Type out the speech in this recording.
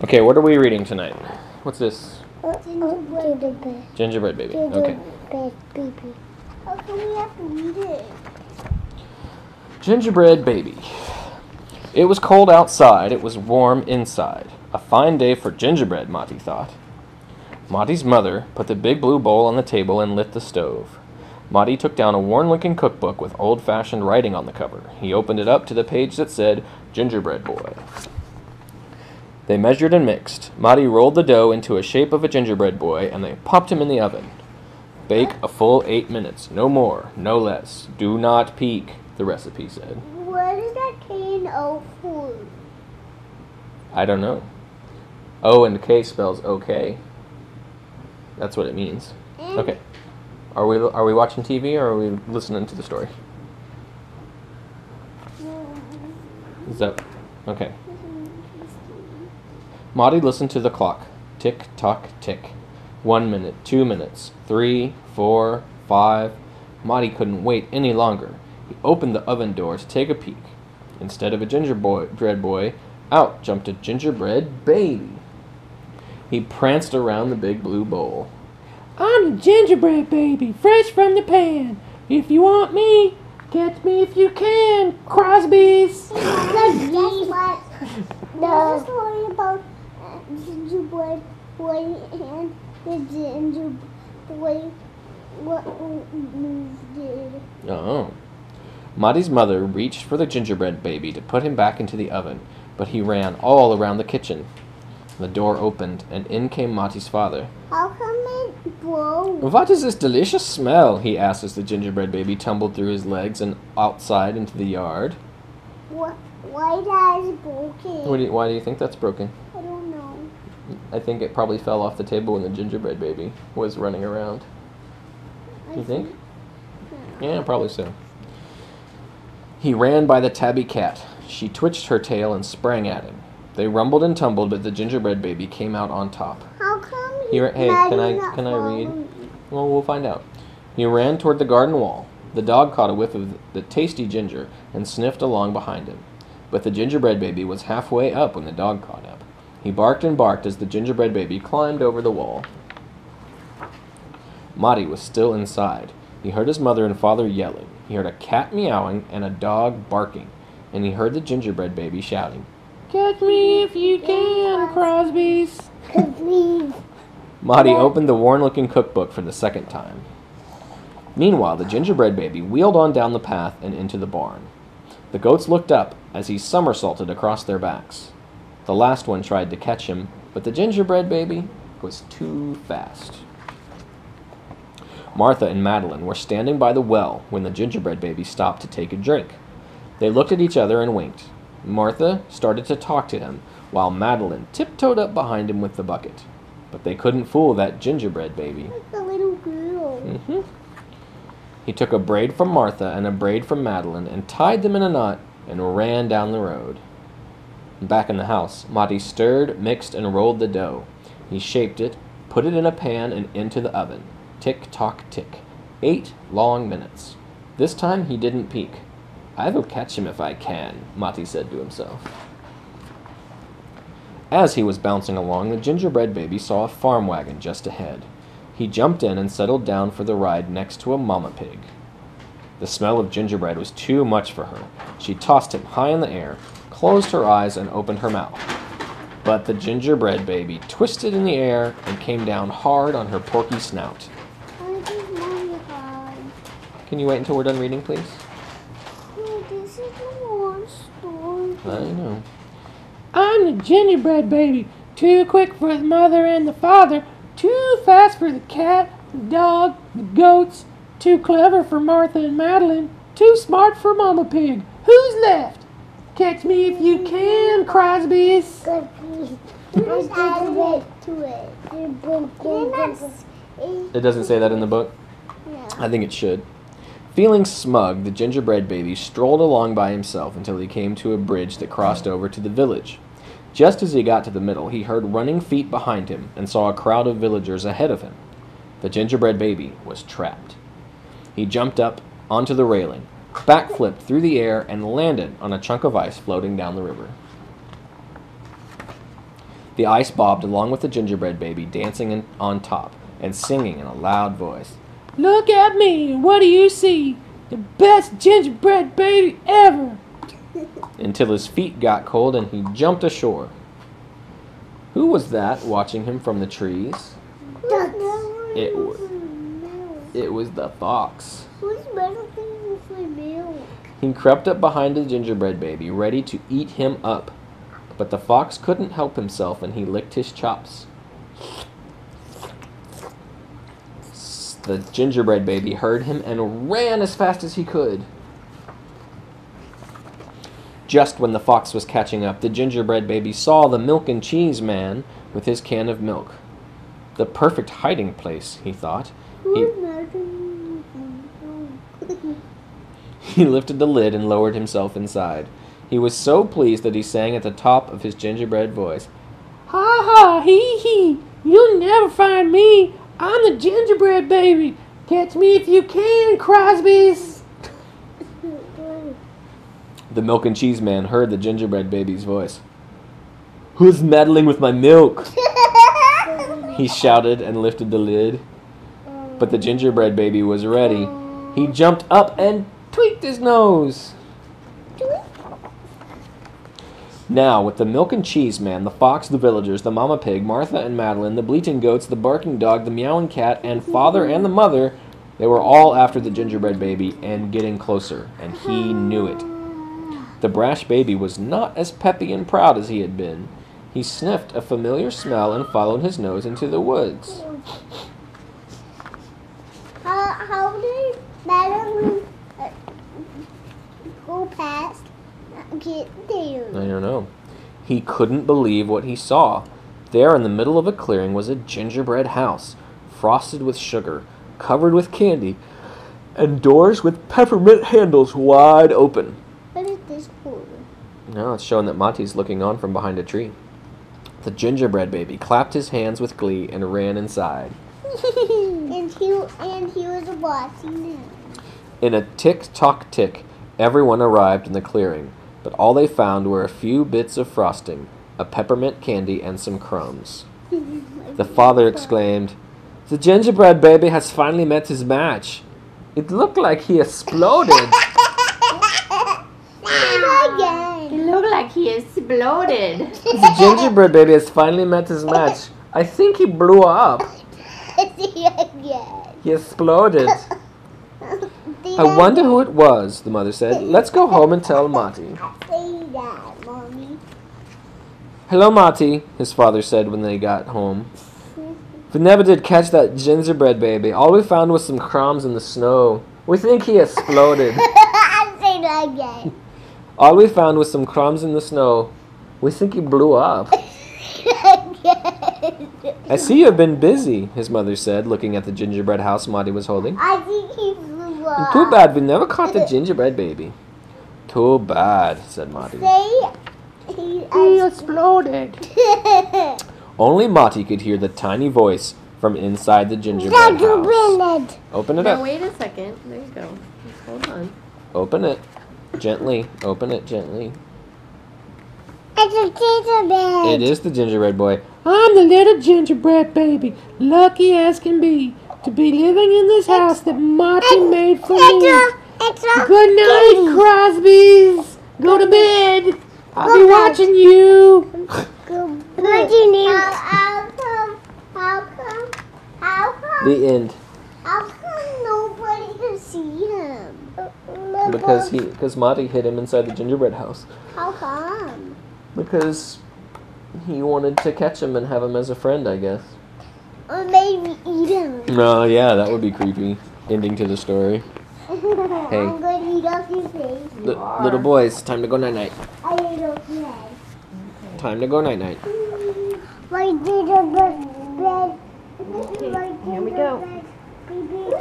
Okay, what are we reading tonight? What's this? Gingerbread. Gingerbread Baby. Okay. Gingerbread Baby. How come we have to read it? Gingerbread Baby. It was cold outside, it was warm inside. A fine day for gingerbread, Monty thought. Monty's mother put the big blue bowl on the table and lit the stove. Monty took down a worn-looking cookbook with old-fashioned writing on the cover. He opened it up to the page that said, Gingerbread Boy. They measured and mixed. Monty rolled the dough into a shape of a gingerbread boy, and they popped him in the oven. Bake a full 8 minutes, no more, no less. Do not peek, the recipe said. What is that K and O for? I don't know. O and K spells okay. That's what it means. Okay. Are we watching TV or are we listening to the story? Is that okay? Monty listened to the clock. Tick tock tick. 1 minute, 2 minutes, 3, 4, 5. Monty couldn't wait any longer. He opened the oven door to take a peek. Instead of a gingerbread boy, out jumped a gingerbread baby. He pranced around the big blue bowl. I'm the gingerbread baby, fresh from the pan. If you want me, catch me if you can, Crosby's. Guess what? There's a story about gingerbread boy and the gingerbread boy. What moved did? Oh. Monty's mother reached for the gingerbread baby to put him back into the oven, but he ran all around the kitchen. The door opened, and in came Monty's father. How come it broke? What is this delicious smell? He asked as the gingerbread baby tumbled through his legs and outside into the yard. Why that is broken? Why do you think that's broken? I don't know. I think it probably fell off the table when the gingerbread baby was running around. You think? Yeah, probably so. He ran by the tabby cat. She twitched her tail and sprang at him. They rumbled and tumbled, but the gingerbread baby came out on top. How come Hey, can I read? Well, we'll find out. He ran toward the garden wall. The dog caught a whiff of the tasty ginger and sniffed along behind him. But the gingerbread baby was halfway up when the dog caught up. He barked and barked as the gingerbread baby climbed over the wall. Monty was still inside. He heard his mother and father yelling. He heard a cat meowing and a dog barking. And he heard the gingerbread baby shouting, Catch me if you can, Crosby's. Please. Monty opened the worn-looking cookbook for the second time. Meanwhile, the gingerbread baby wheeled on down the path and into the barn. The goats looked up as he somersaulted across their backs. The last one tried to catch him, but the gingerbread baby was too fast. Martha and Madeline were standing by the well when the gingerbread baby stopped to take a drink. They looked at each other and winked. Martha started to talk to him, while Madeline tiptoed up behind him with the bucket. But they couldn't fool that gingerbread baby. Like a little girl. He took a braid from Martha and a braid from Madeline and tied them in a knot and ran down the road. Back in the house, Monty stirred, mixed, and rolled the dough. He shaped it, put it in a pan and into the oven. Tick tock tick. 8 long minutes. This time he didn't peek. I will catch him if I can, Monty said to himself. As he was bouncing along, the gingerbread baby saw a farm wagon just ahead. He jumped in and settled down for the ride next to a mama pig. The smell of gingerbread was too much for her. She tossed him high in the air, closed her eyes, and opened her mouth. But the gingerbread baby twisted in the air and came down hard on her porky snout. Can you wait until we're done reading, please? No, this is the long story. I know. I'm the gingerbread baby. Too quick for the mother and the father. Too fast for the cat, the dog, the goats. Too clever for Martha and Madeline. Too smart for Mama Pig. Who's left? Catch me if you can, Crosby's. Good. Just add it to it. It doesn't say that in the book? Yeah. I think it should. Feeling smug, the gingerbread baby strolled along by himself until he came to a bridge that crossed over to the village. Just as he got to the middle, he heard running feet behind him and saw a crowd of villagers ahead of him. The gingerbread baby was trapped. He jumped up onto the railing, backflipped through the air, and landed on a chunk of ice floating down the river. The ice bobbed along with the gingerbread baby, dancing on top and singing in a loud voice. Look at me, what do you see? The best gingerbread baby ever! Until his feet got cold and he jumped ashore. Who was that watching him from the trees? It was the fox. Who's meddling with my milk? He crept up behind the gingerbread baby, ready to eat him up. But the fox couldn't help himself and he licked his chops. The gingerbread baby heard him and ran as fast as he could. Just when the fox was catching up, the gingerbread baby saw the milk and cheese man with his can of milk. The perfect hiding place, he thought. He lifted the lid and lowered himself inside. He was so pleased that he sang at the top of his gingerbread voice. Ha ha, hee hee, you'll never find me. I'm the gingerbread baby. Catch me if you can, Crosby's. The milk and cheese man heard the gingerbread baby's voice. Who's meddling with my milk? He shouted and lifted the lid. But the gingerbread baby was ready. He jumped up and tweaked his nose. Now, with the milk and cheese man, the fox, the villagers, the mama pig, Martha and Madeline, the bleating goats, the barking dog, the meowing cat, and father and the mother, they were all after the gingerbread baby and getting closer, and he knew it. The brash baby was not as peppy and proud as he had been. He sniffed a familiar smell and followed his nose into the woods. How did Madeline go past? Get there. I don't know. He couldn't believe what he saw. There in the middle of a clearing was a gingerbread house, frosted with sugar, covered with candy, and doors with peppermint handles wide open. What is this for? Now it's showing that Mati's looking on from behind a tree. The gingerbread baby clapped his hands with glee and ran inside. and he was watching him. In a tick-tock-tick, everyone arrived in the clearing, but all they found were a few bits of frosting, a peppermint candy, and some crumbs. The father exclaimed, "The gingerbread baby has finally met his match. It looked like he exploded." It looked like he exploded. The gingerbread baby has finally met his match. I think he blew up. He exploded. I wonder who it was, the mother said. Let's go home and tell Mati. Say that, Mommy. Hello, Mati, his father said when they got home. We never did catch that gingerbread baby. All we found was some crumbs in the snow. We think he exploded. Say that again. All we found was some crumbs in the snow. We think he blew up. I see you've been busy, his mother said, looking at the gingerbread house Mati was holding. I think he blew up. Too bad we never caught the gingerbread baby. Too bad, said Mati. Say he exploded. Only Mati could hear the tiny voice from inside the gingerbread house. Open it Now up. wait a second. There you go. Just hold on. Open it. Gently. Open it gently. It's a gingerbread. It is the gingerbread boy. I'm the little gingerbread baby, lucky as can be, to be living in this house that Marty made for me. Good night, Crosby's. Go to bed. I'll be watching you. What do you need? How come? The end. How come nobody can see him? Because Marty hid him inside the gingerbread house. How come? Because he wanted to catch him and have him as a friend, I guess. Or maybe eat him. No, yeah, that would be creepy. Ending to the story. I'm gonna eat off your face. Little boys, time to go night-night. I ate off your head. Time to go night-night. My gingerbread bread. Okay, here we go. Baby.